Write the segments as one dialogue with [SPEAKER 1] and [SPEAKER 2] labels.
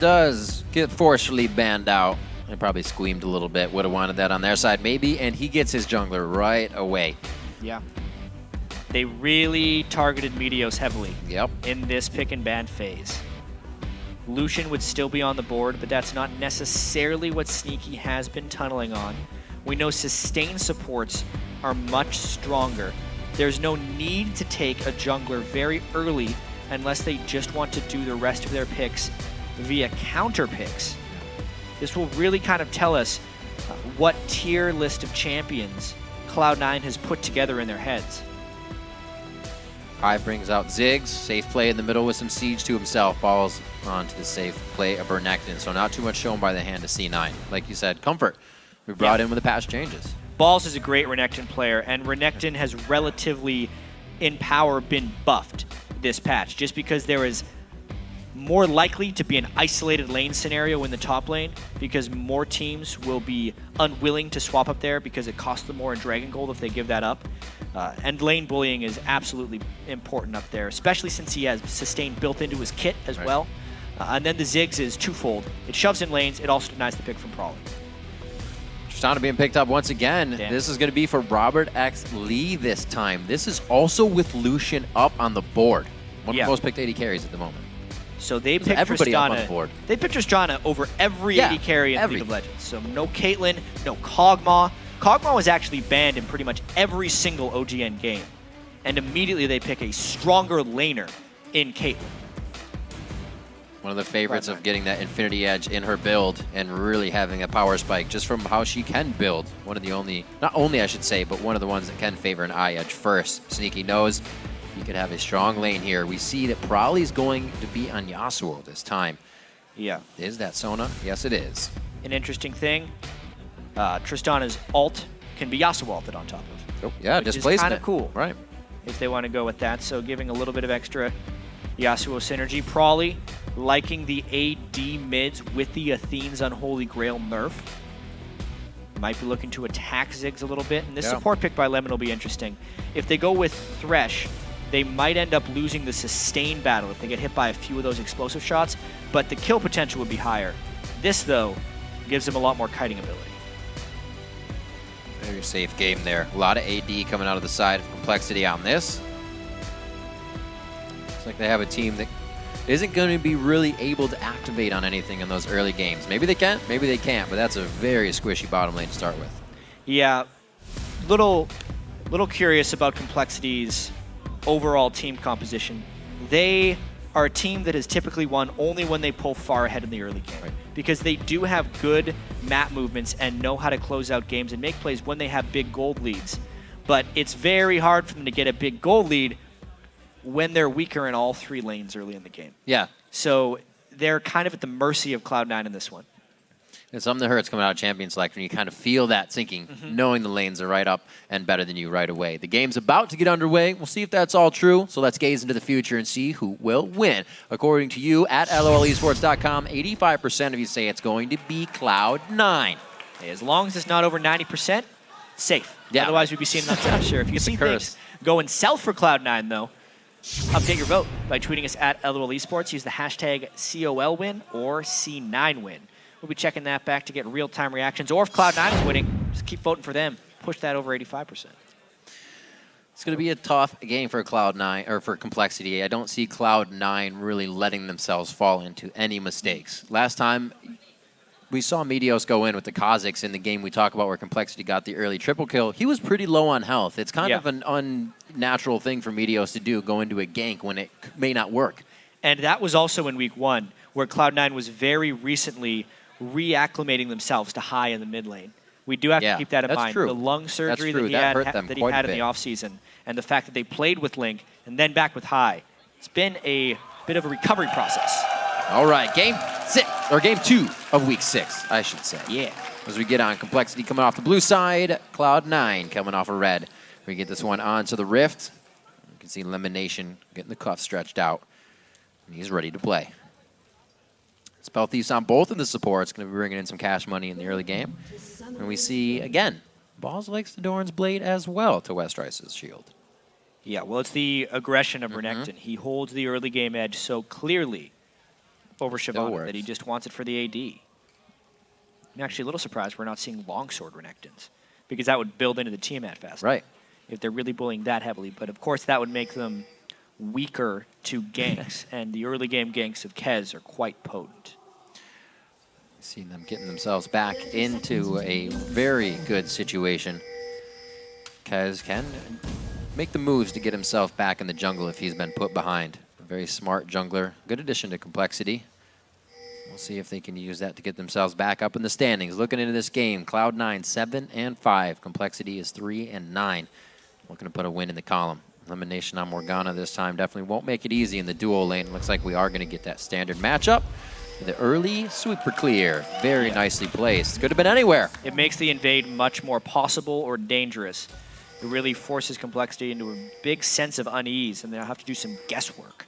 [SPEAKER 1] does get forcefully banned out. They probably squeamed a little bit. Would have wanted that on their side maybe, and he gets his jungler right away.
[SPEAKER 2] Yeah. They really targeted Meteos heavily
[SPEAKER 1] Yep.
[SPEAKER 2] in this pick and ban phase. Lucian would still be on the board, but that's not necessarily what Sneaky has been tunneling on. We know sustain supports are much stronger. There's no need to take a jungler very early unless they just want to do the rest of their picks via counter picks. This will really kind of tell us what tier list of champions Cloud9 has put together in their heads.
[SPEAKER 1] Hive brings out Ziggs. Safe play in the middle with some siege to himself. Falls onto the safe play of Renekton. So not too much shown by the hand of C9. Like you said, comfort. We brought in with the past changes.
[SPEAKER 2] Balls is a great Renekton player, and Renekton has relatively, in power, been buffed this patch, just because there is more likely to be an isolated lane scenario in the top lane, because more teams will be unwilling to swap up there because it costs them more in Dragon Gold if they give that up. And lane bullying is absolutely important up there, especially since he has sustain built into his kit as well. And then the Ziggs is twofold. It shoves in lanes, it also denies the pick from Prawley.
[SPEAKER 1] Tristana being picked up once again.
[SPEAKER 2] Damn.
[SPEAKER 1] This is going to be for ROBERTxLEE this time. This is also with Lucian up on the board. One of the most picked 80 carries at the moment.
[SPEAKER 2] So they picked
[SPEAKER 1] everybody
[SPEAKER 2] Tristana.
[SPEAKER 1] Up on the board.
[SPEAKER 2] They picked Tristana over every 80 carry in League of Legends. So no Caitlyn, no Kog'Maw. Kog'Maw was actually banned in pretty much every single OGN game. And immediately they pick a stronger laner in Caitlyn.
[SPEAKER 1] One of the favorites of getting that Infinity Edge in her build and really having a power spike just from how she can build. One of the only, not only I should say, but one of the ones that can favor an eye edge first. Sneaky knows he could have a strong lane here. We see that Prawley's going to be on Yasuo this time.
[SPEAKER 2] Yeah.
[SPEAKER 1] Is that Sona? Yes, it is.
[SPEAKER 2] An interesting thing, Tristana's ult can be Yasuo ulted on top of.
[SPEAKER 1] Oh, yeah,
[SPEAKER 2] which is kind of cool.
[SPEAKER 1] Right.
[SPEAKER 2] If they want to go with that. So giving a little bit of extra Yasuo synergy. Prawley liking the AD mids with the Athene's Unholy Grail nerf. Might be looking to attack Ziggs a little bit. And this support pick by Lemon will be interesting. If they go with Thresh, they might end up losing the sustain battle if they get hit by a few of those explosive shots, but the kill potential would be higher. This, though, gives them a lot more kiting ability.
[SPEAKER 1] Very safe game there. A lot of AD coming out of the side of Complexity on this. Looks like they have a team that isn't going to be really able to activate on anything in those early games. Maybe they can, maybe they can't, but that's a very squishy bottom lane to start with.
[SPEAKER 2] Yeah, little curious about Complexity's overall team composition. They are a team that has typically won only when they pull far ahead in the early game, because they do have good map movements and know how to close out games and make plays when they have big gold leads. But it's very hard for them to get a big gold lead when they're weaker in all three lanes early in the game.
[SPEAKER 1] Yeah.
[SPEAKER 2] So they're kind of at the mercy of Cloud9 in this one.
[SPEAKER 1] It's something that hurts coming out of Champion Select when you kind of feel that sinking, knowing the lanes are right up and better than you right away. The game's about to get underway. We'll see if that's all true. So let's gaze into the future and see who will win. According to you, at LOLesports.com, 85% of you say it's going to be Cloud9.
[SPEAKER 2] As long as it's not over 90%, safe.
[SPEAKER 1] Yeah.
[SPEAKER 2] Otherwise, we'd be seeing that down share. If you see things going south for Cloud9, though, update your vote by tweeting us at LOLesports. Use the hashtag COLWin or C9Win. We'll be checking that back to get real-time reactions. Or if Cloud9 is winning, just keep voting for them. Push that over 85%.
[SPEAKER 1] It's going to be a tough game for Cloud9 or for Complexity. I don't see Cloud9 really letting themselves fall into any mistakes. Last time we saw Meteos go in with the Kazakhs in the game we talk about where Complexity got the early triple kill. He was pretty low on health. It's kind of an unnatural thing for Meteos to do, go into a gank when it may not work.
[SPEAKER 2] And that was also in week 1, where Cloud9 was very recently reacclimating themselves to high in the mid lane. We do have to keep that in mind.
[SPEAKER 1] True.
[SPEAKER 2] The lung surgery that he had in the offseason, and the fact that they played with Link and then back with high. It's been a bit of a recovery process.
[SPEAKER 1] All right, game 2 of week 6, I should say.
[SPEAKER 2] Yeah.
[SPEAKER 1] As we get on Complexity coming off the blue side, Cloud9 coming off a red. We get this one onto the Rift. You can see LemonNation getting the cuff stretched out. And he's ready to play. Spell Thieves on both of the supports. Going to be bringing in some cash money in the early game. And we see, again, Balls likes the Doran's Blade as well to Westrice's shield.
[SPEAKER 2] Yeah, well, it's the aggression of Renekton. He holds the early game edge so clearly. over Shyvana,
[SPEAKER 1] works.
[SPEAKER 2] that he just wants it for the AD. I'm actually a little surprised we're not seeing longsword Renektons, because that would build into the Tiamat fast.
[SPEAKER 1] Right.
[SPEAKER 2] If they're really bullying that heavily. But of course, that would make them weaker to ganks, and the early game ganks of Kez are quite potent.
[SPEAKER 1] See them getting themselves back into a very good situation. Kez can make the moves to get himself back in the jungle if he's been put behind. A very smart jungler. Good addition to complexity. We'll see if they can use that to get themselves back up in the standings. Looking into this game, Cloud9 7 and 5. Complexity is 3 and 9. Looking to put a win in the column. LemonNation on Morgana this time definitely won't make it easy in the duo lane. Looks like we are going to get that standard matchup. The early sweeper clear. Very nicely placed. Could have been anywhere.
[SPEAKER 2] It makes the invade much more possible or dangerous. It really forces complexity into a big sense of unease, and they'll have to do some guesswork.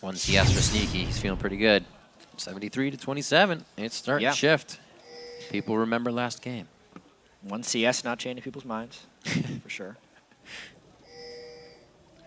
[SPEAKER 1] 1 CS for Sneaky. He's feeling pretty good. 73 to 27. It's starting to shift. People remember last game.
[SPEAKER 2] 1 CS not changing people's minds, for sure.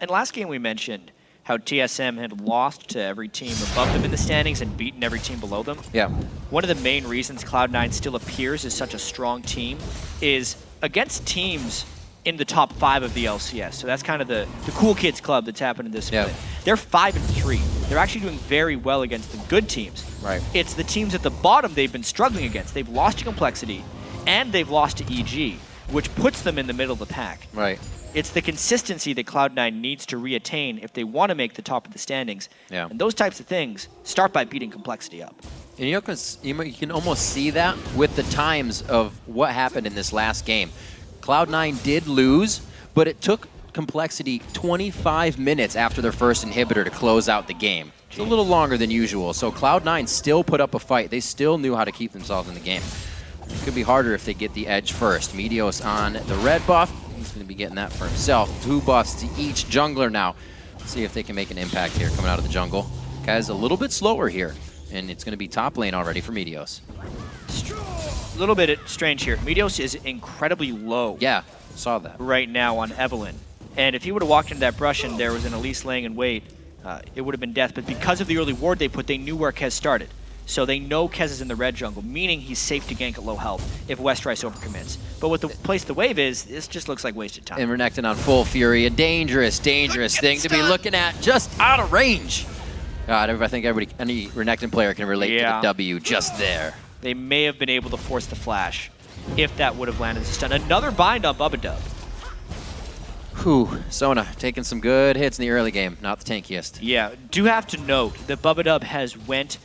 [SPEAKER 2] And last game we mentioned how TSM had lost to every team above them in the standings and beaten every team below them.
[SPEAKER 1] Yeah.
[SPEAKER 2] One of the main reasons Cloud9 still appears as such a strong team is against teams in the top 5 of the LCS. So that's kind of the cool kids club that's happened in this split. They're 5 and 3. They're actually doing very well against the good teams.
[SPEAKER 1] Right.
[SPEAKER 2] It's the teams at the bottom they've been struggling against. They've lost to Complexity and they've lost to EG, which puts them in the middle of the pack.
[SPEAKER 1] Right.
[SPEAKER 2] It's the consistency that Cloud9 needs to reattain if they want to make the top of the standings.
[SPEAKER 1] Yeah.
[SPEAKER 2] And those types of things start by beating Complexity up.
[SPEAKER 1] And you can almost see that with the times of what happened in this last game. Cloud9 did lose, but it took Complexity 25 minutes after their first inhibitor to close out the game. It's a little longer than usual, so Cloud9 still put up a fight. They still knew how to keep themselves in the game. It could be harder if they get the edge first. Meteos on the red buff. He's going to be getting that for himself. 2 buffs to each jungler now. Let's see if they can make an impact here coming out of the jungle. Kaz a little bit slower here, and it's going to be top lane already for Meteos.
[SPEAKER 2] A little bit strange here. Meteos is incredibly low.
[SPEAKER 1] Yeah, saw that.
[SPEAKER 2] Right now on Evelynn. And if he would have walked into that brush and there was an Elise laying in wait, it would have been death. But because of the early ward they put, they knew where Kez started. So they know Kez is in the red jungle, meaning he's safe to gank at low health if Westrice overcommits. But with the place the wave is, this just looks like wasted time.
[SPEAKER 1] And Renekton on full fury, a dangerous thing to be looking at just out of range. God, I think any Renekton player can relate to the W just there.
[SPEAKER 2] They may have been able to force the flash if that would have landed as a stun. Another bind on Bubbadub.
[SPEAKER 1] Whew, Sona taking some good hits in the early game, not the tankiest.
[SPEAKER 2] Yeah, do have to note that Bubbadub has went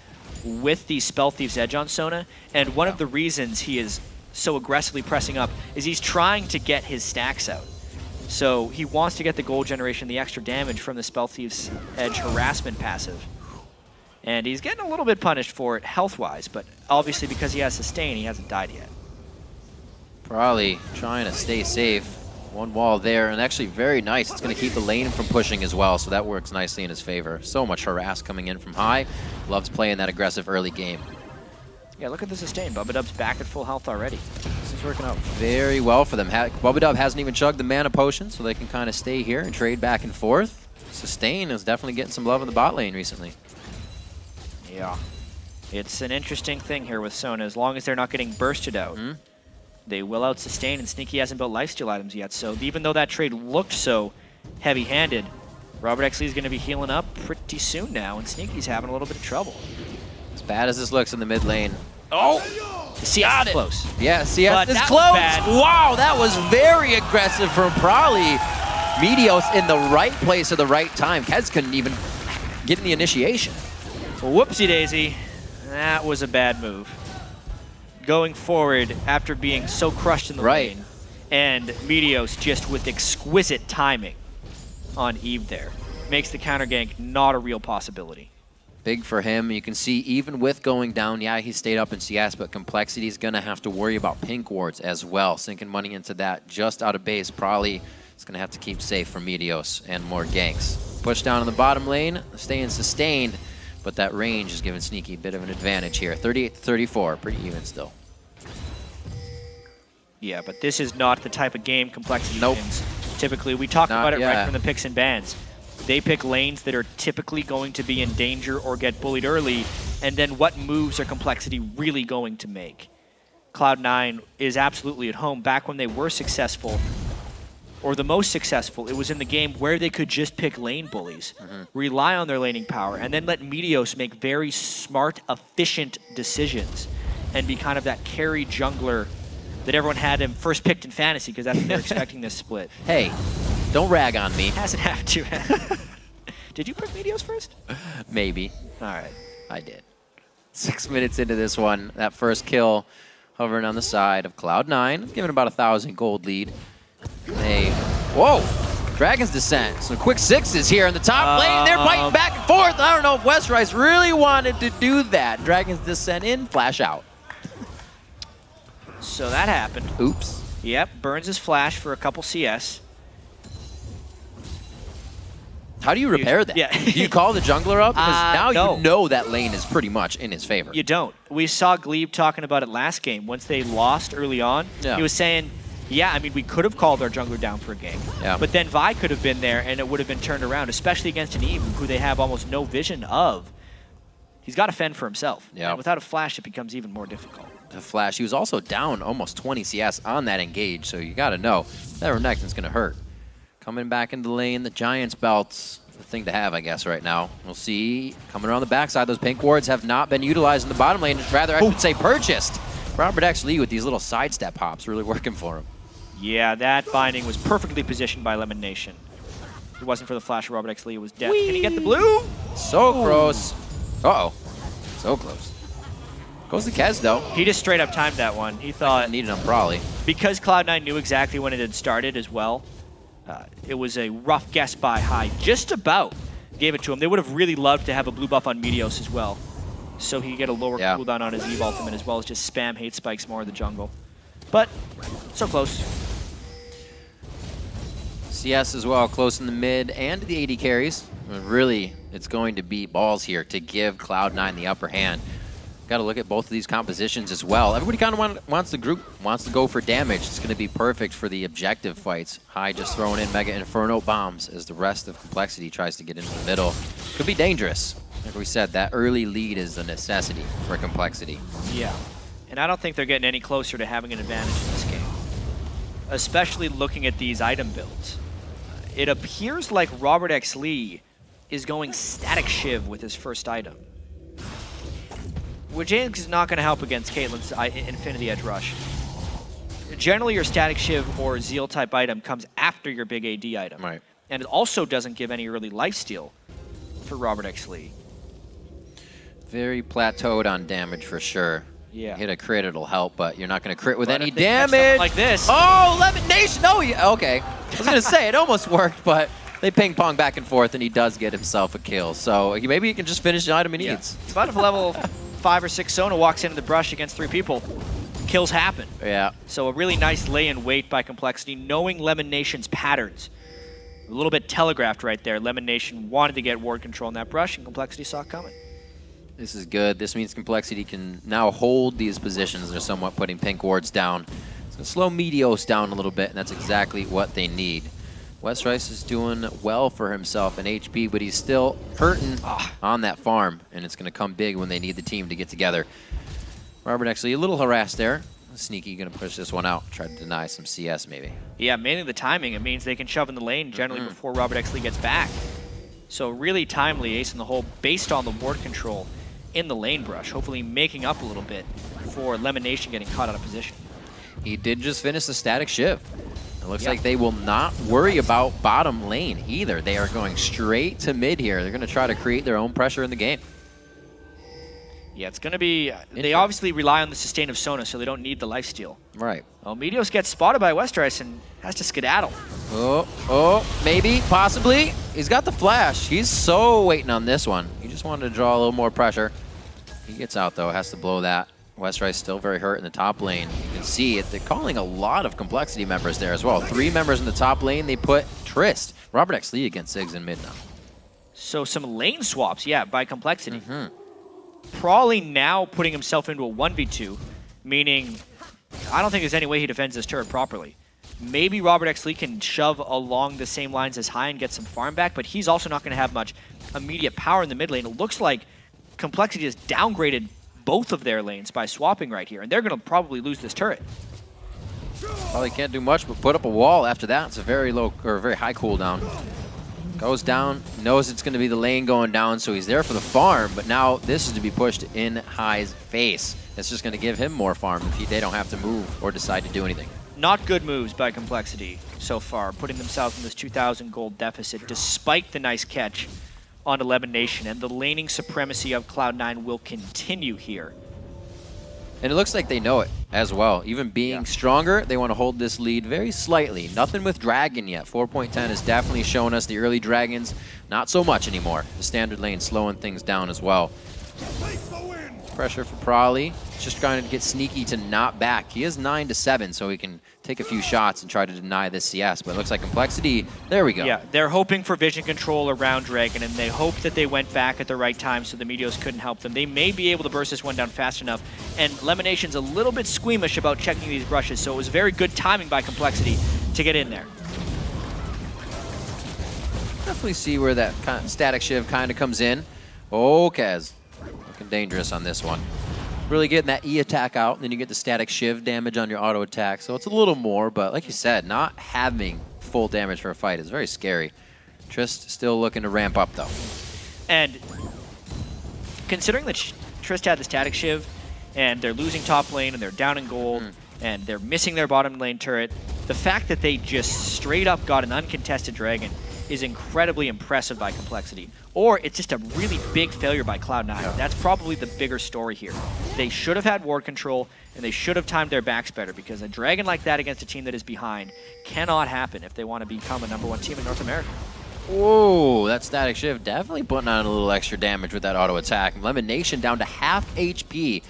[SPEAKER 2] with the Spell Thief's Edge on Sona, and one of the reasons he is so aggressively pressing up is he's trying to get his stacks out. So he wants to get the gold generation, the extra damage from the Spell Thief's Edge harassment passive. And he's getting a little bit punished for it health-wise, but obviously because he has sustain, he hasn't died yet.
[SPEAKER 1] Probably trying to stay safe. 1 wall there, and actually very nice. It's going to keep the lane from pushing as well, so that works nicely in his favor. So much harass coming in from high. Loves playing that aggressive early game.
[SPEAKER 2] Yeah, look at the sustain. Bubbadub's back at full health already.
[SPEAKER 1] This is working out very well for them. Bubbadub hasn't even chugged the mana potion, so they can kind of stay here and trade back and forth. Sustain is definitely getting some love in the bot lane recently.
[SPEAKER 2] Yeah. It's an interesting thing here with Sona. As long as they're not getting bursted out, they will out-sustain, and Sneaky hasn't built lifesteal items yet. So even though that trade looked so heavy-handed, ROBERTxLEE is going to be healing up pretty soon now, and Sneaky's having a little bit of trouble.
[SPEAKER 1] As bad as this looks in the mid lane.
[SPEAKER 2] Oh! CS is close.
[SPEAKER 1] Yeah, CS is
[SPEAKER 2] that
[SPEAKER 1] close.
[SPEAKER 2] was bad.
[SPEAKER 1] Wow, that was very aggressive from probably Meteos in the right place at the right time. Kez couldn't even get in the initiation.
[SPEAKER 2] Whoopsie-daisy. That was a bad move. Going forward after being so crushed in the lane, and Meteos just with exquisite timing on Eve there. Makes the counter gank not a real possibility.
[SPEAKER 1] Big for him. You can see even with going down, yeah, he stayed up in CS, but Complexity is going to have to worry about pink wards as well. Sinking money into that just out of base probably is going to have to keep safe for Meteos and more ganks. Push down in the bottom lane, staying sustained. But that range is giving Sneaky a bit of an advantage here. 38-34, pretty even still.
[SPEAKER 2] Yeah, but this is not the type of game Complexity wins. Typically, we talk about it right from the picks and bans. They pick lanes that are typically going to be in danger or get bullied early, and then what moves are Complexity really going to make? Cloud9 is absolutely at home. Back when they were successful, or the most successful, it was in the game where they could just pick lane bullies, rely on their laning power, and then let Meteos make very smart, efficient decisions and be kind of that carry jungler that everyone had him first picked in fantasy because that's what they're expecting this split.
[SPEAKER 1] Hey, don't rag on me.
[SPEAKER 2] Hasn't have to. Did you pick Meteos first?
[SPEAKER 1] Maybe.
[SPEAKER 2] All right.
[SPEAKER 1] I did. 6 minutes into this one, that first kill hovering on the side of Cloud9, giving about 1,000 gold lead. Whoa! Dragon's Descent. Some quick sixes here in the top lane. They're fighting back and forth. I don't know if Westrice really wanted to do that. Dragon's Descent in, flash out.
[SPEAKER 2] So that happened.
[SPEAKER 1] Oops.
[SPEAKER 2] Yep, burns his flash for a couple CS.
[SPEAKER 1] How do you repair that?
[SPEAKER 2] Yeah.
[SPEAKER 1] Do you call the jungler up? Because now
[SPEAKER 2] no.
[SPEAKER 1] you know that lane is pretty much in his favor.
[SPEAKER 2] You don't. We saw Glebe talking about it last game. Once they lost early on, he was saying, yeah, I mean, we could have called our jungler down for a game.
[SPEAKER 1] Yeah.
[SPEAKER 2] But then Vi could have been there and it would have been turned around, especially against an Eve who they have almost no vision of. He's got to fend for himself.
[SPEAKER 1] Yeah.
[SPEAKER 2] And without a flash, it becomes even more difficult.
[SPEAKER 1] The flash. He was also down almost 20 CS on that engage, so you got to know that Renekton's going to hurt. Coming back into the lane, the Giants belts, the thing to have, I guess, right now. We'll see. Coming around the backside, those pink wards have not been utilized in the bottom lane. Rather, I should say purchased. ROBERTxLEE with these little sidestep hops really working for him.
[SPEAKER 2] Yeah, that binding was perfectly positioned by LemonNation. If it wasn't for the flash, ROBERTxLEE was dead. Can he get the blue?
[SPEAKER 1] So close. Uh-oh. So close. Goes the Kez, though.
[SPEAKER 2] He just straight up timed that one. He thought,
[SPEAKER 1] Needed him, probably.
[SPEAKER 2] because Cloud9 knew exactly when it had started as well, it was a rough guess by High. Just about gave it to him. They would have really loved to have a blue buff on Meteos as well, so he could get a lower cooldown on his Eve ultimate as well as just spam hate spikes more in the jungle. But so close.
[SPEAKER 1] CS as well, close in the mid and the AD carries. Really, it's going to be balls here to give Cloud9 the upper hand. Got to look at both of these compositions as well. Everybody kind of wants to go for damage. It's going to be perfect for the objective fights. High just throwing in Mega Inferno bombs as the rest of Complexity tries to get into the middle. Could be dangerous. Like we said, that early lead is a necessity for Complexity.
[SPEAKER 2] Yeah, and I don't think they're getting any closer to having an advantage in this game, especially looking at these item builds. It appears like ROBERTxLEE is going Static Shiv with his first item, which is not going to help against Caitlyn's Infinity Edge Rush. Generally, your Static Shiv or Zeal type item comes after your big AD item.
[SPEAKER 1] Right.
[SPEAKER 2] And it also doesn't give any early lifesteal for ROBERTxLEE.
[SPEAKER 1] Very plateaued on damage for sure.
[SPEAKER 2] Yeah.
[SPEAKER 1] Hit a crit, it'll help, but you're not going to crit with
[SPEAKER 2] But
[SPEAKER 1] any
[SPEAKER 2] if they catch
[SPEAKER 1] damage.
[SPEAKER 2] something like this.
[SPEAKER 1] Oh, LemonNation! Oh, yeah, okay. I was going to say, it almost worked, but they ping-pong back and forth, and he does get himself a kill. So maybe he can just finish the item he needs.
[SPEAKER 2] It's about if level 5 or 6 Sona walks into the brush against 3 people, kills happen.
[SPEAKER 1] Yeah.
[SPEAKER 2] So a really nice lay-in wait by Complexity, knowing LemonNation's patterns. A little bit telegraphed right there. LemonNation wanted to get ward control in that brush, and Complexity saw it coming.
[SPEAKER 1] This is good. This means Complexity can now hold these positions. They're somewhat putting pink wards down. It's going to slow Meteos down a little bit, and that's exactly what they need. Westrice is doing well for himself in HP, but he's still hurting on that farm, and it's going to come big when they need the team to get together. ROBERTxLEE a little harassed there. Sneaky going to push this one out, try to deny some CS maybe.
[SPEAKER 2] Yeah, mainly the timing. It means they can shove in the lane generally before ROBERTxLEE gets back. So really timely ace in the hole based on the ward control in the lane brush, hopefully making up a little bit for LemonNation getting caught out of position.
[SPEAKER 1] He did just finish the Static Shiv. It looks like they will not worry about bottom lane either. They are going straight to mid here. They're going to try to create their own pressure in the game.
[SPEAKER 2] Yeah, it's going to be... They obviously rely on the sustain of Sona, so they don't need the lifesteal.
[SPEAKER 1] Right.
[SPEAKER 2] Well, Meteos gets spotted by Westrice and has to skedaddle.
[SPEAKER 1] Oh, maybe, possibly. He's got the flash. He's so waiting on this one. He just wanted to draw a little more pressure. He gets out, though, has to blow that. Westrice still very hurt in the top lane. You can see it. They're calling a lot of Complexity members there as well. 3 members in the top lane. They put Trist. ROBERTxLEE against Ziggs in mid now.
[SPEAKER 2] So some lane swaps, yeah, by Complexity. Probably now putting himself into a 1v2, meaning I don't think there's any way he defends this turret properly. Maybe ROBERTxLEE can shove along the same lines as High and get some farm back, but he's also not going to have much immediate power in the mid lane. It looks like Complexity has downgraded both of their lanes by swapping right here, and they're going to probably lose this turret.
[SPEAKER 1] Probably can't do much but put up a wall after that. It's a very low or very high cooldown. Goes down, knows it's going to be the lane going down, so he's there for the farm, but now this is to be pushed in High's face. It's just going to give him more farm if they don't have to move or decide to do anything.
[SPEAKER 2] Not good moves by Complexity so far, putting themselves in this 2,000 gold deficit despite the nice catch on LemonNation, and the laning supremacy of Cloud9 will continue here.
[SPEAKER 1] And it looks like they know it as well. Even being stronger, they want to hold this lead very slightly. Nothing with Dragon yet. 4.10 has definitely shown us the early Dragons, not so much anymore. The standard lane slowing things down as well. Pressure for Probably. Just trying to get sneaky to not back. He is 9-7, so he can take a few shots and try to deny this CS. But it looks like Complexity, there we go.
[SPEAKER 2] Yeah, they're hoping for vision control around Dragon, and they hope that they went back at the right time so the Meteos couldn't help them. They may be able to burst this one down fast enough, and LemonNation's a little bit squeamish about checking these brushes, so it was very good timing by Complexity to get in there.
[SPEAKER 1] Definitely see where that kind of static shiv kind of comes in. Oh, Kaz. Looking dangerous on this one. Really getting that E attack out, and then you get the static shiv damage on your auto attack. So it's a little more, but like you said, not having full damage for a fight is very scary. Trist still looking to ramp up, though.
[SPEAKER 2] And considering that Trist had the static shiv, and they're losing top lane, and they're down in gold, and they're missing their bottom lane turret, the fact that they just straight up got an uncontested Dragon is incredibly impressive by Complexity. Or it's just a really big failure by Cloud9. Yeah. That's probably the bigger story here. They should have had ward control, and they should have timed their backs better, because a Dragon like that against a team that is behind cannot happen if they want to become a #1 team in North America.
[SPEAKER 1] Whoa, that static shiv definitely putting on a little extra damage with that auto attack. LemonNation down to half HP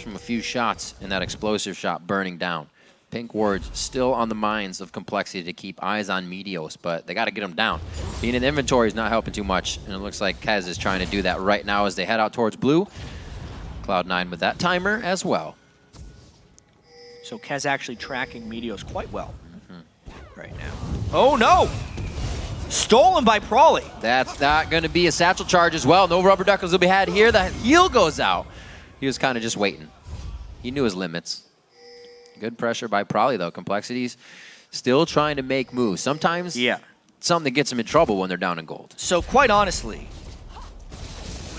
[SPEAKER 1] from a few shots in that explosive shot burning down. Pink wards still on the minds of Complexity to keep eyes on Meteos, but they got to get them down. Being in the inventory is not helping too much, and it looks like Kez is trying to do that right now as they head out towards blue. Cloud9 with that timer as well.
[SPEAKER 2] So Kez actually tracking Meteos quite well right now. Oh no! Stolen by Probably.
[SPEAKER 1] That's not going to be a satchel charge as well. No rubber duckers will be had here. The heal goes out. He was kind of just waiting. He knew his limits. Good pressure by Probably, though. Complexity's still trying to make moves. Sometimes something gets them in trouble when they're down in gold.
[SPEAKER 2] So quite honestly,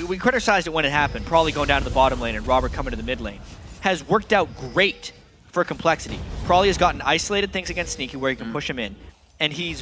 [SPEAKER 2] we criticized it when it happened. Probably going down to the bottom lane and Robert coming to the mid lane has worked out great for Complexity. Probably has gotten isolated things against Sneaky where he can push him in, and he's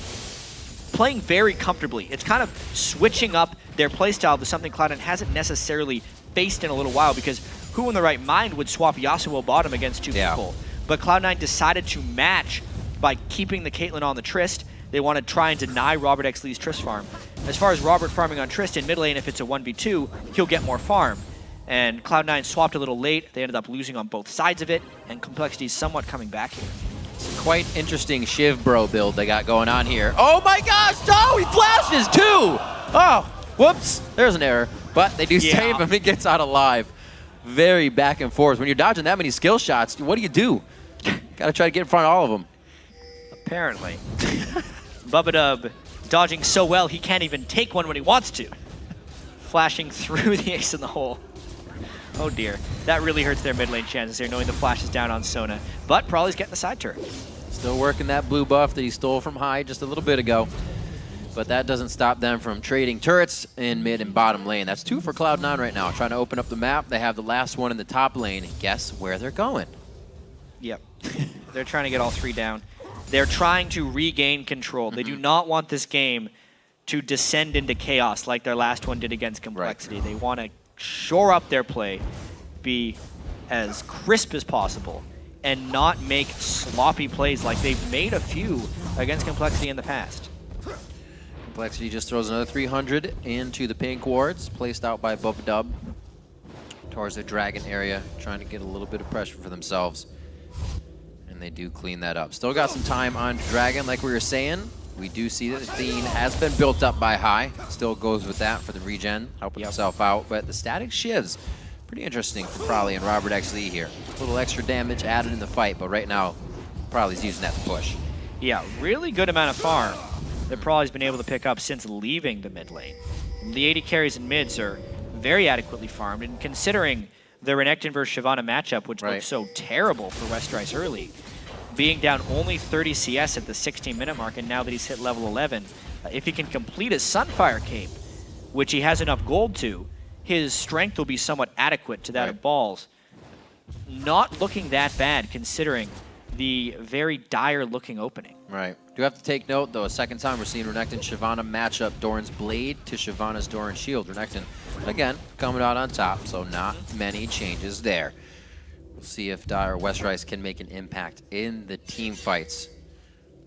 [SPEAKER 2] playing very comfortably. It's kind of switching up their playstyle to something Cloud9 hasn't necessarily faced in a little while, because who in the right mind would swap Yasuo bottom against two people? But Cloud9 decided to match by keeping the Caitlyn on the Trist. They want to try and deny ROBERTxLEE's Trist farm. As far as Robert farming on Trist in mid lane, if it's a 1v2, he'll get more farm. And Cloud9 swapped a little late. They ended up losing on both sides of it, and Complexity's somewhat coming back here.
[SPEAKER 1] It's quite interesting Shiv bro build they got going on here. Oh my gosh, no, he flashes too! Oh, whoops, there's an error. But they do save him, he gets out alive. Very back and forth. When you're dodging that many skill shots, what do? Gotta try to get in front of all of them.
[SPEAKER 2] Apparently. Bubbadub dodging so well he can't even take one when he wants to. Flashing through the ace in the hole. Oh dear. That really hurts their mid lane chances here, knowing the flash is down on Sona. But Probably's getting the side turret.
[SPEAKER 1] Still working that blue buff that he stole from High just a little bit ago. But that doesn't stop them from trading turrets in mid and bottom lane. That's 2 for Cloud9 right now. Trying to open up the map. They have the last one in the top lane. Guess where they're going?
[SPEAKER 2] Yep. They're trying to get all 3 down. They're trying to regain control. They do not want this game to descend into chaos like their last one did against Complexity. They want to shore up their play, be as crisp as possible, and not make sloppy plays like they've made a few against Complexity in the past.
[SPEAKER 1] Complexity just throws another 300 into the pink wards, placed out by Bubbadub towards the dragon area, trying to get a little bit of pressure for themselves. And they do clean that up. Still got some time on dragon, like we were saying. We do see that the theme has been built up by High. Still goes with that for the regen, helping himself out. But the static shivs, pretty interesting for Probably and ROBERTxLEE here. A little extra damage added in the fight, but right now, Probably's using that to push.
[SPEAKER 2] Yeah, really good amount of farm that Prolly's been able to pick up since leaving the mid lane. The 80 carries and mids are very adequately farmed, and considering the Renekton versus Shyvana matchup, which looked so terrible for Westrice early, being down only 30 CS at the 16-minute mark, and now that he's hit level 11, if he can complete his Sunfire cape, which he has enough gold to, his strength will be somewhat adequate to that of Balls. Not looking that bad considering the very dire-looking opening.
[SPEAKER 1] Right. Do have to take note, though, a second time we're seeing Renekton Shyvana match up Doran's Blade to Shyvana's Doran Shield. Renekton, again, coming out on top, so not many changes there. We'll see if Westrice can make an impact in the team fights,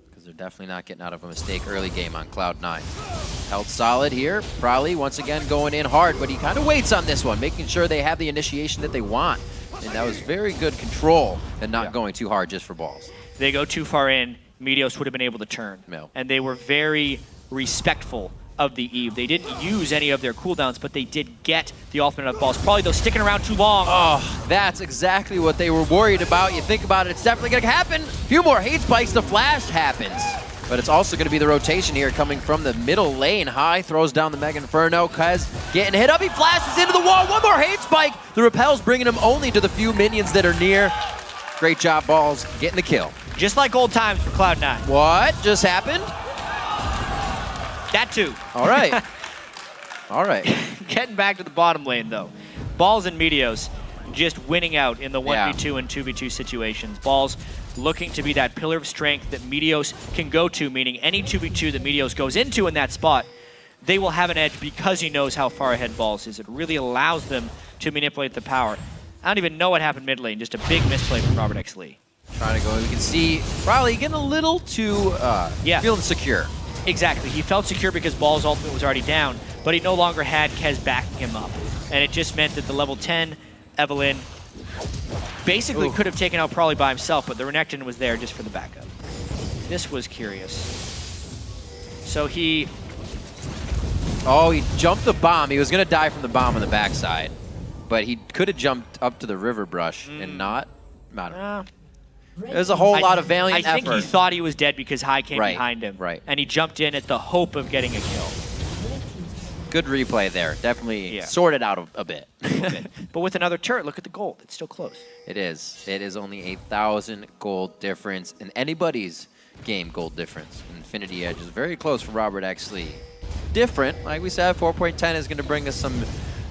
[SPEAKER 1] because they're definitely not getting out of a mistake early game on Cloud9. Held solid here. Probably, once again, going in hard, but he kind of waits on this one, making sure they have the initiation that they want. And that was very good control and not going too hard just for balls.
[SPEAKER 2] They go too far in, Meteos would have been able to turn.
[SPEAKER 1] No.
[SPEAKER 2] And they were very respectful of the Eve. They didn't use any of their cooldowns, but they did get the ultimate of balls. Probably, though, sticking around too long.
[SPEAKER 1] Oh, that's exactly what they were worried about. You think about it, it's definitely going to happen. A few more hate spikes, the flash happens. But it's also going to be the rotation here coming from the middle lane. High throws down the Mega Inferno. Kez getting hit up. He flashes into the wall. One more hate spike. The repel's bringing him only to the few minions that are near. Great job, Balls, getting the kill.
[SPEAKER 2] Just like old times for Cloud9.
[SPEAKER 1] What just happened?
[SPEAKER 2] That too.
[SPEAKER 1] All right. All right.
[SPEAKER 2] Getting back to the bottom lane, though. Balls and Meteos just winning out in the 1v2 and 2v2 situations. Balls looking to be that pillar of strength that Meteos can go to, meaning any 2v2 that Meteos goes into in that spot, they will have an edge because he knows how far ahead Balls is. It really allows them to manipulate the power. I don't even know what happened mid lane, just a big misplay from ROBERTxLEE.
[SPEAKER 1] Trying to go, we can see probably getting a little too feeling secure.
[SPEAKER 2] Exactly, he felt secure because Balls' ultimate was already down, but he no longer had Kez backing him up. And it just meant that the level 10 Eelynn basically could have taken out Prolly by himself, but the Renekton was there just for the backup. This was curious. So he...
[SPEAKER 1] Oh, he jumped the bomb. He was going to die from the bomb on the backside. But he could have jumped up to the river brush and not. There's a whole lot of valiant effort.
[SPEAKER 2] I think he thought he was dead because High came behind him.
[SPEAKER 1] Right.
[SPEAKER 2] And he jumped in at the hope of getting a kill.
[SPEAKER 1] Good replay there. Definitely sorted out a bit.
[SPEAKER 2] But with another turret, look at the gold. It's still close.
[SPEAKER 1] It is. It is only 8,000 gold difference in anybody's game gold difference. Infinity Edge is very close for ROBERTxLEE. Different. Like we said, 4.10 is going to bring us some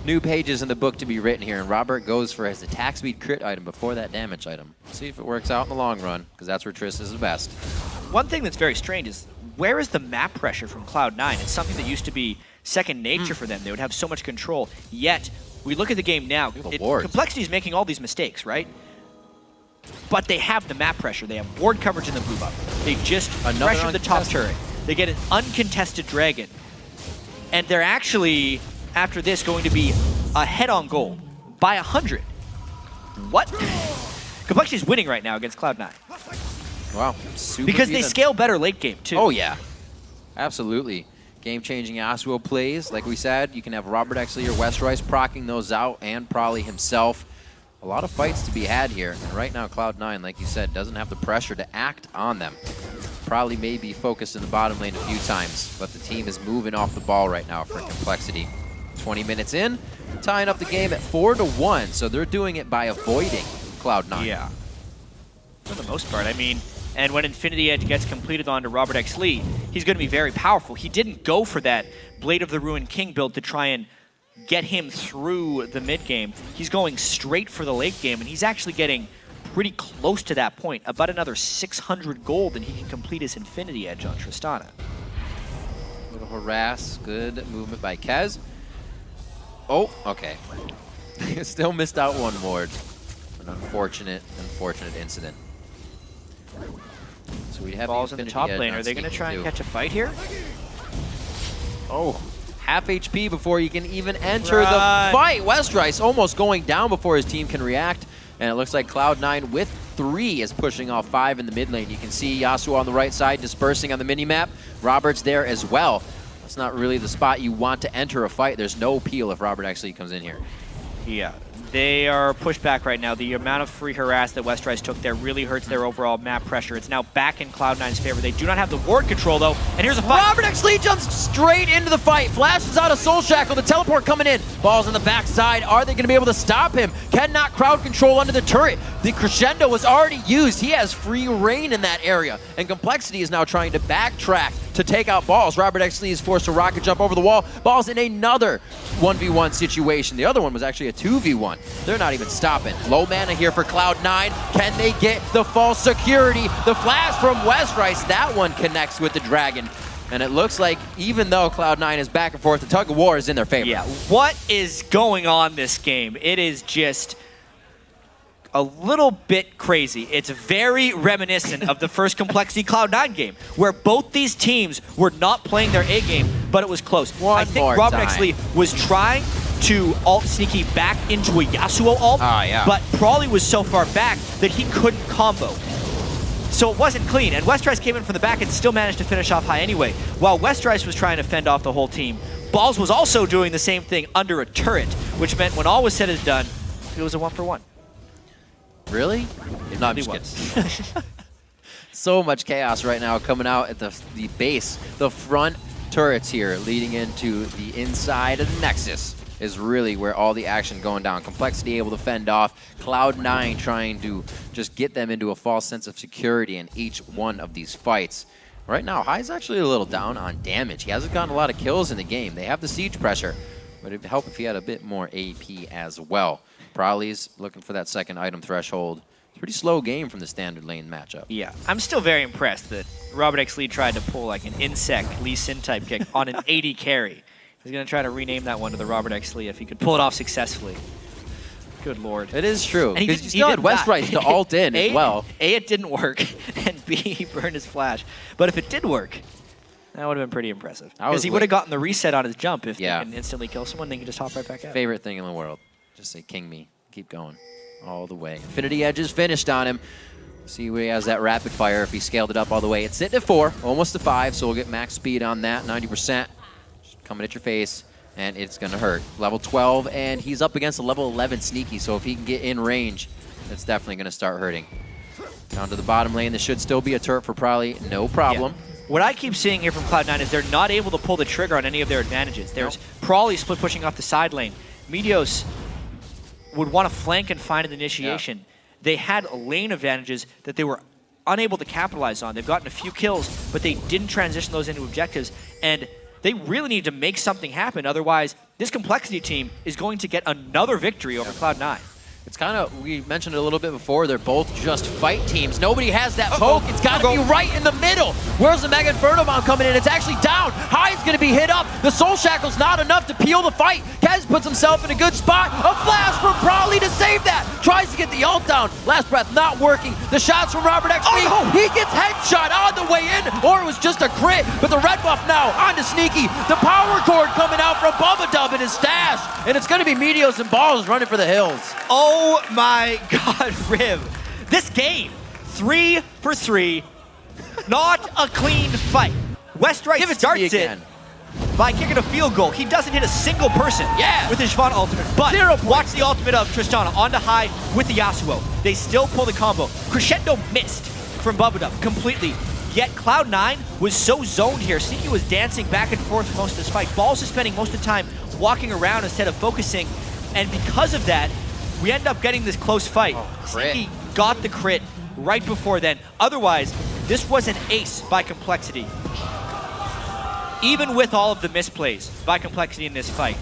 [SPEAKER 1] new pages in the book to be written here. And Robert goes for his attack speed crit item before that damage item. See if it works out in the long run, because that's where Triss is the best.
[SPEAKER 2] One thing that's very strange is, where is the map pressure from Cloud9? It's something that used to be second nature for them. They would have so much control. Yet, we look at the game now. Complexity is making all these mistakes, right? But they have the map pressure. They have ward coverage in the blue buff. They just pressure the top turret. They get an uncontested dragon. And they're actually, after this, going to be ahead on gold by 100. What? Complexity is winning right now against Cloud9.
[SPEAKER 1] Wow. Super
[SPEAKER 2] because
[SPEAKER 1] even.
[SPEAKER 2] they scale better late game, too.
[SPEAKER 1] Oh, yeah. Absolutely. Game-changing Yasuo plays. Like we said, you can have ROBERTxLEE or Westrice procking those out, and Prolly himself. A lot of fights to be had here. And right now, Cloud9, like you said, doesn't have the pressure to act on them. Probably may be focused in the bottom lane a few times, but the team is moving off the ball right now for Complexity. 20 minutes in, tying up the game at 4-1, so they're doing it by avoiding Cloud9.
[SPEAKER 2] Yeah. For the most part, I mean, and when Infinity Edge gets completed onto ROBERTxLEE, he's going to be very powerful. He didn't go for that Blade of the Ruined King build to try and get him through the mid game. He's going straight for the late game, and he's actually getting pretty close to that point. About another 600 gold, and he can complete his Infinity Edge on Tristana.
[SPEAKER 1] Little harass, good movement by Kez. Oh, okay. Still missed out one ward. An unfortunate incident. So we have
[SPEAKER 2] Balls in the top lane. Are they going to try and catch a fight here?
[SPEAKER 1] Oh, half HP before you can even enter the fight. Westrice almost going down before his team can react. And it looks like Cloud9 with 3 is pushing off 5 in the mid lane. You can see Yasuo on the right side dispersing on the minimap. Robert's there as well. That's not really the spot you want to enter a fight. There's no peel if ROBERTxLEE comes in here.
[SPEAKER 2] Yeah. They are pushed back right now. The amount of free harass that Westrice took there really hurts their overall map pressure. It's now back in Cloud9's favor. They do not have the ward control, though, and here's a fight.
[SPEAKER 1] ROBERTxLEE jumps straight into the fight. Flashes out of Soul Shackle. The teleport coming in. Ball's on the backside. Are they going to be able to stop him? Cannot crowd control under the turret. The crescendo was already used. He has free reign in that area. And Complexity is now trying to backtrack to take out Balls. ROBERTxLEE is forced to rocket jump over the wall. Balls in another 1v1 situation. The other one was actually a 2v1. They're not even stopping. Low mana here for Cloud9. Can they get the false security? The flash from Westrice. That one connects with the dragon. And it looks like even though Cloud9 is back and forth, the tug of war is in their favor.
[SPEAKER 2] Yeah, what is going on this game? It is just a little bit crazy. It's very reminiscent of the first Complexity Cloud9 game, where both these teams were not playing their A game, but it was close. I think ROBERTxLEE was trying to ult Sneaky back into a Yasuo ult, but Prawley was so far back that he couldn't combo. So it wasn't clean, and Westrice came in from the back and still managed to finish off high anyway. While Westrice was trying to fend off the whole team, Balls was also doing the same thing under a turret, which meant when all was said and done, it was a 1-for-1.
[SPEAKER 1] Really? No, I'm just kidding. So much chaos right now coming out at the base. The front turrets here leading into the inside of the Nexus is really where all the action going down. Complexity able to fend off. Cloud9 trying to just get them into a false sense of security in each one of these fights. Right now, High's actually a little down on damage. He hasn't gotten a lot of kills in the game. They have the siege pressure, but it'd help if he had a bit more AP as well. Prawley's looking for that second item threshold. Pretty slow game from the standard lane matchup.
[SPEAKER 2] Yeah, I'm still very impressed that ROBERTxLEE tried to pull like an insect Lee Sin type kick on an 80 carry. He's going to try to rename that one to the ROBERTxLEE if he could pull it off successfully. Good lord.
[SPEAKER 1] It is true. Because you still had Westrice to ult in as well.
[SPEAKER 2] A, it didn't work, and B, he burned his flash. But if it did work, that would have been pretty impressive. Because he would have gotten the reset on his jump if they can instantly kill someone, they can just hop right back out.
[SPEAKER 1] Favorite thing in the world. Just say, king me. Keep going. All the way. Infinity Edge is finished on him. See where he has that rapid fire if he scaled it up all the way. It's sitting at 4, almost to 5, so we'll get max speed on that, 90%. Just coming at your face, and it's going to hurt. Level 12, and he's up against a level 11 Sneaky, so if he can get in range, it's definitely going to start hurting. Down to the bottom lane. This should still be a turret for Prawley. No problem.
[SPEAKER 2] Yeah. What I keep seeing here from Cloud9 is they're not able to pull the trigger on any of their advantages. There's Prawley split pushing off the side lane. Meteos would want to flank and find an initiation. They had lane advantages that they were unable to capitalize on. They've gotten a few kills, but they didn't transition those into objectives, and they really need to make something happen. Otherwise, this Complexity team is going to get another victory over Cloud9.
[SPEAKER 1] It's kind of, we mentioned it a little bit before, they're both just fight teams. Nobody has that poke. It's got to be right in the middle. Where's the Mega Inferno Bomb coming in? It's actually down. High's going to be hit up. The Soul Shackle's not enough to peel the fight. Kez puts himself in a good spot. A flash from Prawley to save that. Tries to get the ult down. Last breath not working. The shots from ROBERTxLEE. He gets headshot on the way in, or it was just a crit. But the red buff now onto Sneaky. The power cord coming out from Bubbadub in his stash. And it's going to be Meteos and Balls running for the hills.
[SPEAKER 2] Oh my god, Riv. This game, 3 for 3, not a clean fight. Westrice starts it by kicking a field goal. He doesn't hit a single person with his Jeon ultimate, but watch the ultimate of Tristana onto High with the Yasuo. They still pull the combo. Crescendo missed from Bubbadub completely, yet Cloud9 was so zoned here. Sneaky was dancing back and forth for most of this fight. Balls is spending most of the time walking around instead of focusing, and because of that, we end up getting this close fight. Sneaky got the crit right before then. Otherwise, this was an ace by Complexity. Even with all of the misplays by Complexity in this fight,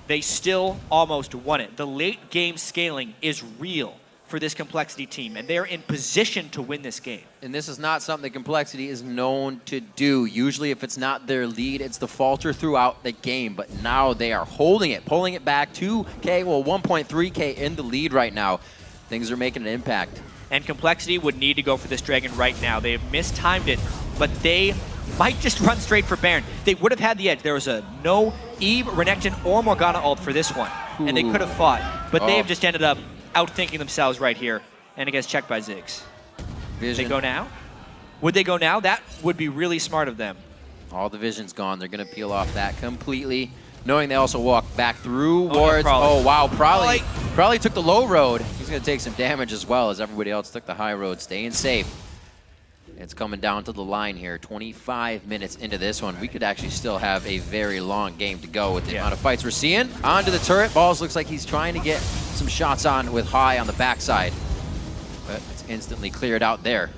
[SPEAKER 2] they still almost won it. The late game scaling is real for this Complexity team, and they're in position to win this game.
[SPEAKER 1] And this is not something Complexity is known to do. Usually if it's not their lead, it's the falter throughout the game, but now they are holding it, pulling it back 2K, well 1.3K in the lead right now. Things are making an impact.
[SPEAKER 2] And Complexity would need to go for this dragon right now. They have mistimed it, but they might just run straight for Baron. They would have had the edge. There was a no Eve, Renekton, or Morgana ult for this one, and they could have fought, but they have just ended up outthinking themselves right here, and it gets checked by Ziggs. They go now? Would they go now? That would be really smart of them.
[SPEAKER 1] All the vision's gone. They're going to peel off that completely. knowing they also walk back through wards.
[SPEAKER 2] Probably.
[SPEAKER 1] Oh, wow. Probably took the low road. He's going to take some damage as well as everybody else took the high road, staying safe. It's coming down to the line here. 25 minutes into this one. We could actually still have a very long game to go with the amount of fights we're seeing. Onto the turret. Balls looks like he's trying to get some shots on with high on the backside. But it's instantly cleared out there.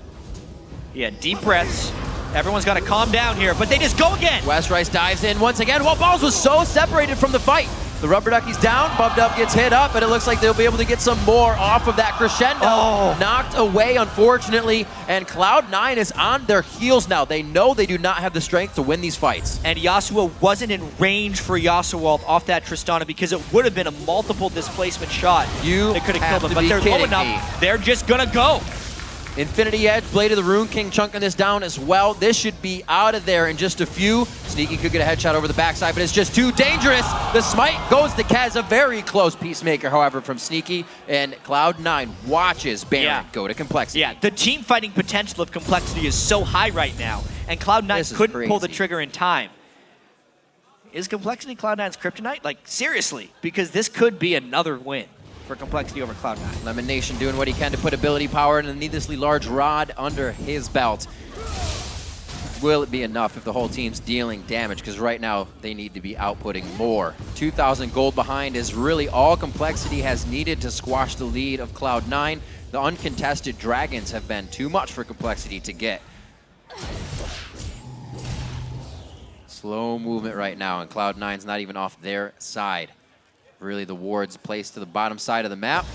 [SPEAKER 2] Yeah, deep breaths. Everyone's got to calm down here, but they just go again.
[SPEAKER 1] Westrice dives in once again. Well, Balls was so separated from the fight. The rubber ducky's down, Bubbadub gets hit up, but it looks like they'll be able to get some more off of that crescendo. Knocked away, unfortunately, and Cloud9 is on their heels now. They know they do not have the strength to win these fights.
[SPEAKER 2] And Yasuo wasn't in range for Yasuo off that Tristana because it would have been a multiple displacement shot.
[SPEAKER 1] You
[SPEAKER 2] could have killed
[SPEAKER 1] have
[SPEAKER 2] them, but
[SPEAKER 1] to
[SPEAKER 2] they're
[SPEAKER 1] be
[SPEAKER 2] low
[SPEAKER 1] kidding me.
[SPEAKER 2] enough. They're just gonna go.
[SPEAKER 1] Infinity Edge, Blade of the Rune King chunking this down as well. This should be out of there in just a few. Sneaky could get a headshot over the backside, but it's just too dangerous. The smite goes to Kaz, a very close Peacemaker, however, from Sneaky. And Cloud9 watches Baron go to Complexity.
[SPEAKER 2] Yeah, the team fighting potential of Complexity is so high right now, and Cloud9 couldn't pull the trigger in time. Is Complexity Cloud9's kryptonite? Like, seriously, because this could be another win for Complexity over Cloud9.
[SPEAKER 1] LemonNation doing what he can to put ability power and a needlessly large rod under his belt. Will it be enough if the whole team's dealing damage? Because right now they need to be outputting more. 2,000 gold behind is really all Complexity has needed to squash the lead of Cloud9. The uncontested dragons have been too much for Complexity to get. Slow movement right now, and Cloud9's not even off their side. Really, the wards placed to the bottom side of the map.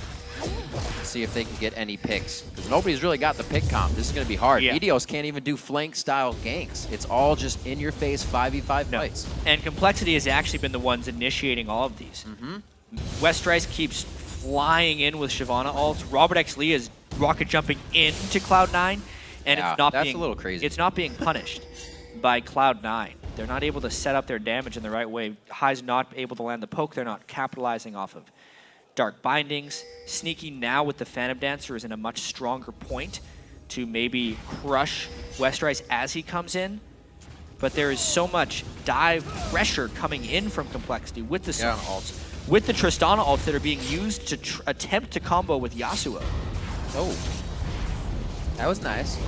[SPEAKER 1] Let's see if they can get any picks, because nobody's really got the pick comp. This is going to be hard. Meteos can't even do flank-style ganks. It's all just in-your-face 5v5 fights.
[SPEAKER 2] And Complexity has actually been the ones initiating all of these. Westrice keeps flying in with Shyvana ults. ROBERTxLEE is rocket jumping into Cloud9, and it's not
[SPEAKER 1] that's
[SPEAKER 2] being
[SPEAKER 1] a little crazy.
[SPEAKER 2] It's not being punished by Cloud9. They're not able to set up their damage in the right way. High's not able to land the poke. They're not capitalizing off of Dark Bindings. Sneaky now with the Phantom Dancer is in a much stronger point to maybe crush Westrice as he comes in. But there is so much dive pressure coming in from Complexity with the Sona ults, with the Tristana ults that are being used to attempt to combo with Yasuo.
[SPEAKER 1] Oh, that was nice.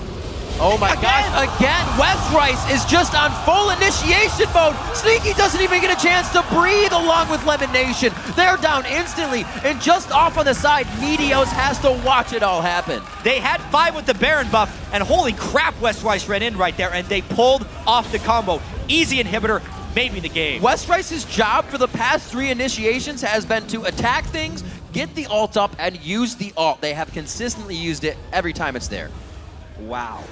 [SPEAKER 1] Oh my gosh, again, Westrice is just on full initiation mode. Sneaky doesn't even get a chance to breathe along with LemonNation. They're down instantly, and just off on the side, Meteos has to watch it all happen.
[SPEAKER 2] They had 5 with the Baron buff, and holy crap, Westrice ran in right there, and they pulled off the combo. Easy inhibitor, maybe the game.
[SPEAKER 1] Westrice's job for the past 3 initiations has been to attack things, get the ult up, and use the ult. They have consistently used it every time it's there.
[SPEAKER 2] Wow.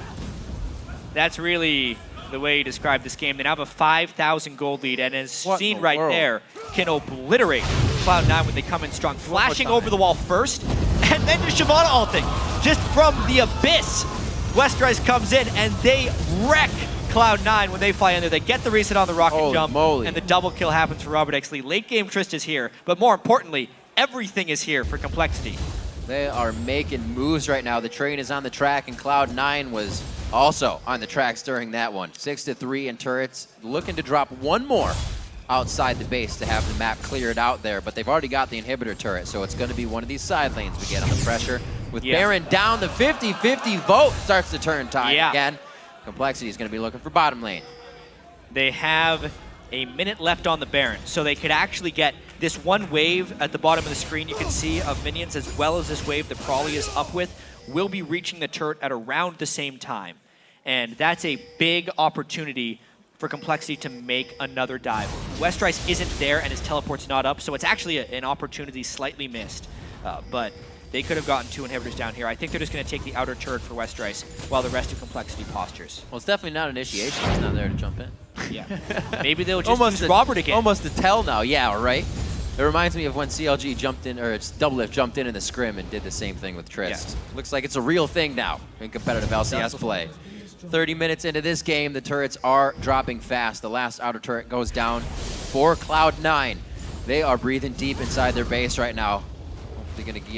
[SPEAKER 2] That's really the way you describe this game. They now have a 5,000 gold lead, and as seen right there, can obliterate Cloud9 when they come in strong. Flashing over the wall first, and then just Shyvana ulting. Just from the abyss, Westrice comes in, and they wreck Cloud9 when they fly in there. They get the reset on the rocket jump, and the double kill happens for ROBERTxLEE. Late game Trist is here, but more importantly, everything is here for Complexity.
[SPEAKER 1] They are making moves right now. The train is on the track, and Cloud9 was also on the tracks during that one. 6-3 in turrets, looking to drop one more outside the base to have the map cleared out there, but they've already got the inhibitor turret, so it's going to be one of these side lanes we get on the pressure. With Baron down, the 50-50 vote starts to turn tide again. Complexity is going to be looking for bottom lane.
[SPEAKER 2] They have a minute left on the Baron, so they could actually get this one wave at the bottom of the screen you can see of minions, as well as this wave that Prawley is up with, will be reaching the turret at around the same time. And that's a big opportunity for Complexity to make another dive. Westrice isn't there and his teleport's not up, so it's actually an opportunity slightly missed. But they could have gotten 2 inhibitors down here. I think they're just going to take the outer turret for Westrice while the rest of Complexity postures.
[SPEAKER 1] Well, it's definitely not initiation. He's not there to jump in.
[SPEAKER 2] Yeah. Maybe they'll just use Robert again.
[SPEAKER 1] Almost a tell now. Yeah, right? It reminds me of when CLG jumped in, or it's Doublelift jumped in the scrim and did the same thing with Trist. Yeah. Looks like it's a real thing now in competitive LCS play. 30 minutes into this game, the turrets are dropping fast. The last outer turret goes down for Cloud9. They are breathing deep inside their base right now. Hopefully going to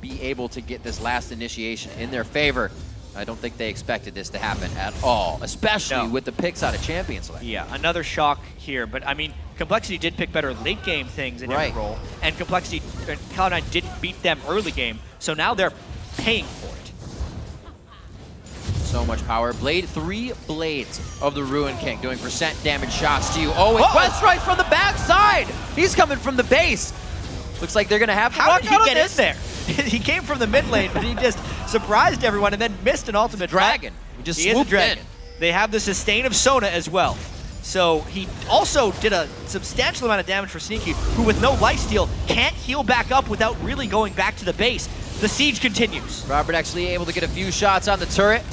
[SPEAKER 1] be able to get this last initiation in their favor. I don't think they expected this to happen at all, especially with the picks out of Champions League.
[SPEAKER 2] Yeah, another shock here. But I mean, Complexity did pick better late game things in every role, and Complexity and Cloud9 didn't beat them early game, so now they're paying for it.
[SPEAKER 1] So much power. Blade, 3 blades of the Ruin King doing percent damage shots to you. Oh, and Westrice from the backside. He's coming from the base. Looks like they're going to have to
[SPEAKER 2] How did he get in there? He came from the mid lane, but he just surprised everyone and then missed an ultimate
[SPEAKER 1] dragon. He just
[SPEAKER 2] is a dragon. They have the sustain of Sona as well. So he also did a substantial amount of damage for Sneaky, who with no lifesteal can't heal back up without really going back to the base. The siege continues.
[SPEAKER 1] ROBERTxLEE able to get a few shots on the turret.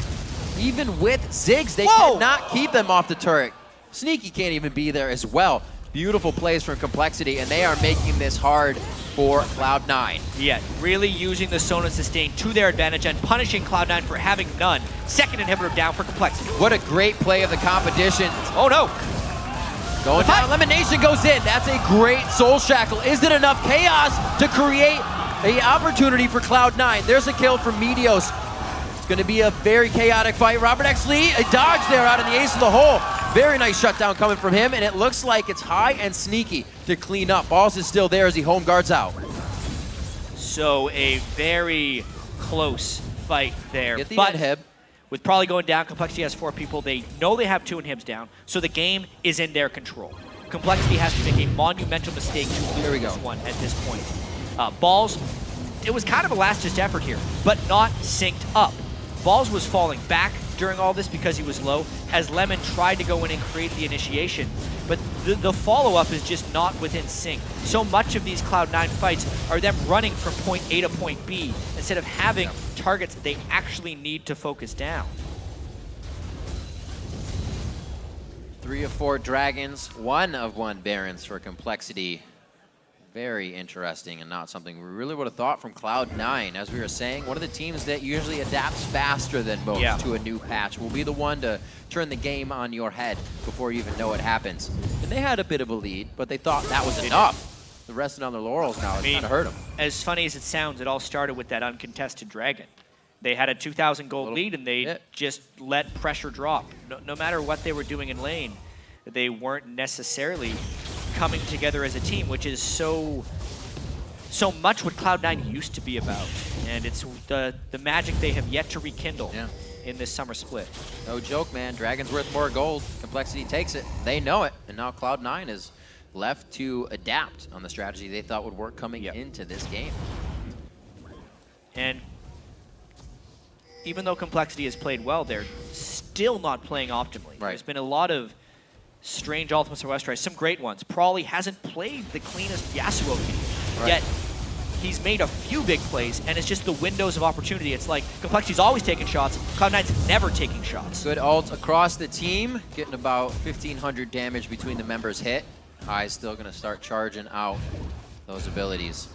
[SPEAKER 1] Even with Ziggs, they cannot keep them off the turret. Sneaky can't even be there as well. Beautiful plays from Complexity, and they are making this hard for Cloud9.
[SPEAKER 2] Yeah, really using the Sona sustain to their advantage and punishing Cloud9 for having none. Second inhibitor down for Complexity.
[SPEAKER 1] What a great play of the competition.
[SPEAKER 2] Oh no.
[SPEAKER 1] Going down, LemonNation goes in. That's a great Soul Shackle. Is it enough chaos to create an opportunity for Cloud9? There's a kill from Meteos. It's going to be a very chaotic fight. ROBERTxLEE, a dodge there out of the ace of the hole. Very nice shutdown coming from him, and it looks like it's High and Sneaky to clean up. Balls is still there as he home guards out.
[SPEAKER 2] So a very close fight there.
[SPEAKER 1] Get the
[SPEAKER 2] but
[SPEAKER 1] inhib.
[SPEAKER 2] With probably going down, Complexity has 4 people. They know they have 2 inhibs down, so the game is in their control. Complexity has to make a monumental mistake to lose this one at this point. Balls, it was kind of a last-ditch effort here, but not synced up. Balls was falling back during all this because he was low, as Lemon tried to go in and create the initiation. But the follow-up is just not within sync. So much of these Cloud9 fights are them running from point A to point B instead of having targets that they actually need to focus down.
[SPEAKER 1] 3 of 4 dragons, 1 of 1 barons for Complexity. Very interesting and not something we really would have thought from Cloud9. As we were saying, one of the teams that usually adapts faster than most to a new patch will be the one to turn the game on your head before you even know it happens. And they had a bit of a lead, but they thought that was enough. The resting on their laurels now is kind of hurt them.
[SPEAKER 2] As funny as it sounds, it all started with that uncontested dragon. They had a 2,000 gold lead, and they just let pressure drop. No matter what they were doing in lane, they weren't necessarily coming together as a team, which is so much what Cloud9 used to be about. And it's the magic they have yet to rekindle in this summer split.
[SPEAKER 1] No joke, man. Dragon's worth more gold. Complexity takes it. They know it. And now Cloud9 is left to adapt on the strategy they thought would work coming into this game.
[SPEAKER 2] And even though Complexity has played well, they're still not playing optimally. There's been a lot of strange ultimates for Westrice, some great ones. Probably hasn't played the cleanest Yasuo game, yet he's made a few big plays, and it's just the windows of opportunity. It's like Complexity's always taking shots, Cloud9's never taking shots.
[SPEAKER 1] Good ult across the team, getting about 1,500 damage between the members hit. High's still going to start charging out those abilities.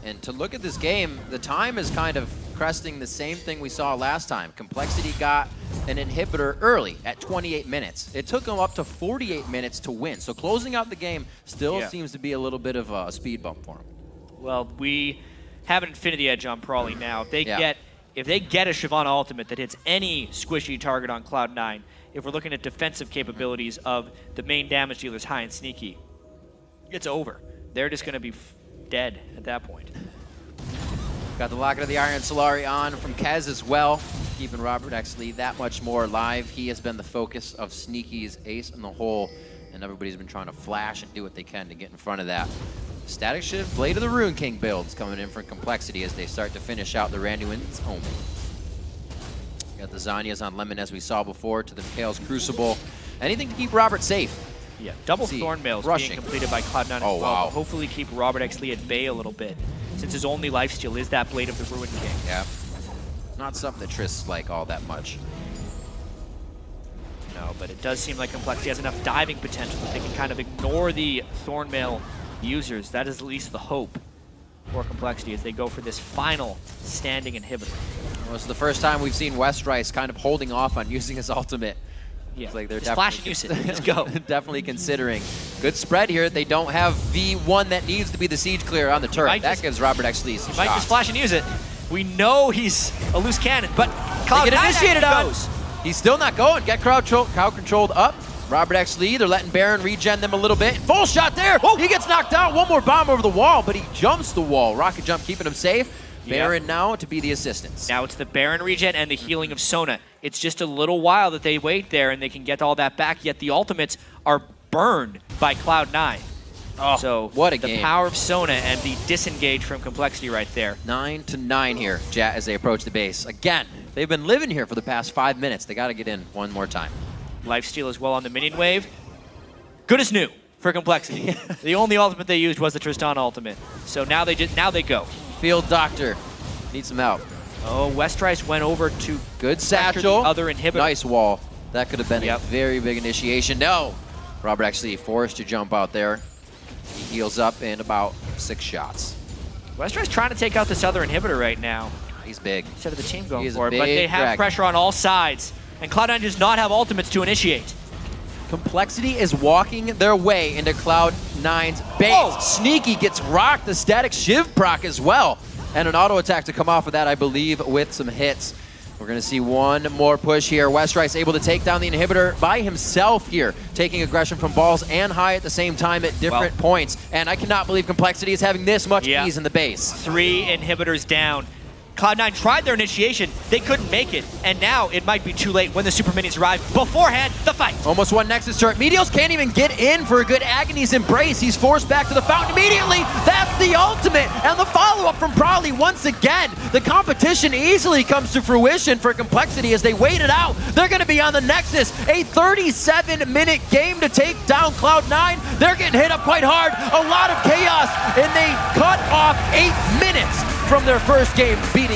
[SPEAKER 1] And to look at this game, the time is kind of cresting the same thing we saw last time. Complexity got an inhibitor early at 28 minutes. It took them up to 48 minutes to win. So closing out the game still seems to be a little bit of a speed bump for them.
[SPEAKER 2] Well, we have an infinity edge on Prawley now. If they get a Shyvana ultimate that hits any squishy target on Cloud9, if we're looking at defensive capabilities of the main damage dealers, High and Sneaky, it's over. They're just going to be dead at that point.
[SPEAKER 1] Got the Locket of the Iron Solari on from Kez as well, keeping ROBERTxLEE that much more alive. He has been the focus of Sneaky's ace in the hole, and everybody's been trying to flash and do what they can to get in front of that. Static Shift, Blade of the Ruin King builds coming in from Complexity as they start to finish out the Randuin's Omen. Got the Zanyas on Lemon as we saw before, to the Meteos Crucible. Anything to keep Robert safe.
[SPEAKER 2] Yeah, double Thornmails being completed by Cloud9 as well.
[SPEAKER 1] Wow.
[SPEAKER 2] Hopefully keep ROBERTxLEE at bay a little bit, since his only lifesteal is that Blade of the Ruin King.
[SPEAKER 1] Yeah. Not something that Trists like all that much.
[SPEAKER 2] No, but it does seem like Complexity has enough diving potential that they can kind of ignore the Thornmail users. That is at least the hope for Complexity as they go for this final standing inhibitor.
[SPEAKER 1] Well, this is the first time we've seen Westrice kind of holding off on using his ultimate.
[SPEAKER 2] Yeah,
[SPEAKER 1] it's like they're
[SPEAKER 2] flash and use it. Let's go.
[SPEAKER 1] Definitely considering. Good spread here. They don't have the one that needs to be the siege clear on the turret. That gives ROBERTxLEE some
[SPEAKER 2] might just flash and use it. We know he's a loose cannon, but Cloud9
[SPEAKER 1] get initiated on.
[SPEAKER 2] goes.
[SPEAKER 1] He's still not going. Get crowd controlled up. ROBERTxLEE, they're letting Baron regen them a little bit. Full shot there. Oh, he gets knocked out. One more bomb over the wall, but he jumps the wall. Rocket jump keeping him safe. Baron now to be the assistance.
[SPEAKER 2] Now it's the Baron regen and the healing of Sona. It's just a little while that they wait there and they can get all that back, yet the ultimates are burned by Cloud9.
[SPEAKER 1] Oh,
[SPEAKER 2] so
[SPEAKER 1] what a
[SPEAKER 2] the
[SPEAKER 1] game.
[SPEAKER 2] Power of Sona and the disengage from Complexity right there.
[SPEAKER 1] 9-9 here, Jat, as they approach the base. Again, they've been living here for the past 5 minutes. They got to get in one more time.
[SPEAKER 2] Lifesteal as well on the minion wave. Good as new for Complexity. The only ultimate they used was the Tristana ultimate. So now they go.
[SPEAKER 1] Field Doctor needs some help.
[SPEAKER 2] Oh, Westrice went over to
[SPEAKER 1] Good
[SPEAKER 2] pressure
[SPEAKER 1] satchel.
[SPEAKER 2] the other inhibitor.
[SPEAKER 1] Nice wall. That could have been a very big initiation. No! ROBERTxLEE forced to jump out there. He heals up in about 6 shots.
[SPEAKER 2] Westrice trying to take out this other inhibitor right now.
[SPEAKER 1] He's big.
[SPEAKER 2] Instead of the team going
[SPEAKER 1] He is
[SPEAKER 2] for
[SPEAKER 1] a
[SPEAKER 2] it, but they
[SPEAKER 1] big
[SPEAKER 2] have
[SPEAKER 1] dragon.
[SPEAKER 2] pressure on all sides. And Cloud9 does not have ultimates to initiate.
[SPEAKER 1] Complexity is walking their way into Cloud9's base.
[SPEAKER 2] Oh.
[SPEAKER 1] Sneaky gets rocked. The static Shiv proc as well. And an auto attack to come off of that, I believe, with some hits. We're going to see one more push here. Westrice able to take down the inhibitor by himself here, taking aggression from balls and high at the same time at different points. And I cannot believe Complexity is having this much ease in the base.
[SPEAKER 2] 3 inhibitors down. Cloud9 tried their initiation, they couldn't make it, and now it might be too late when the super minions arrive. Beforehand, the fight.
[SPEAKER 1] Almost one Nexus turret. Meteos can't even get in for a good Agony's Embrace. He's forced back to the fountain immediately. That's the ultimate, and the follow-up from Probably once again. The competition easily comes to fruition for Complexity as they wait it out. They're going to be on the Nexus. A 37-minute game to take down Cloud9. They're getting hit up quite hard. A lot of chaos, and they cut off 8 minutes from their first game, beating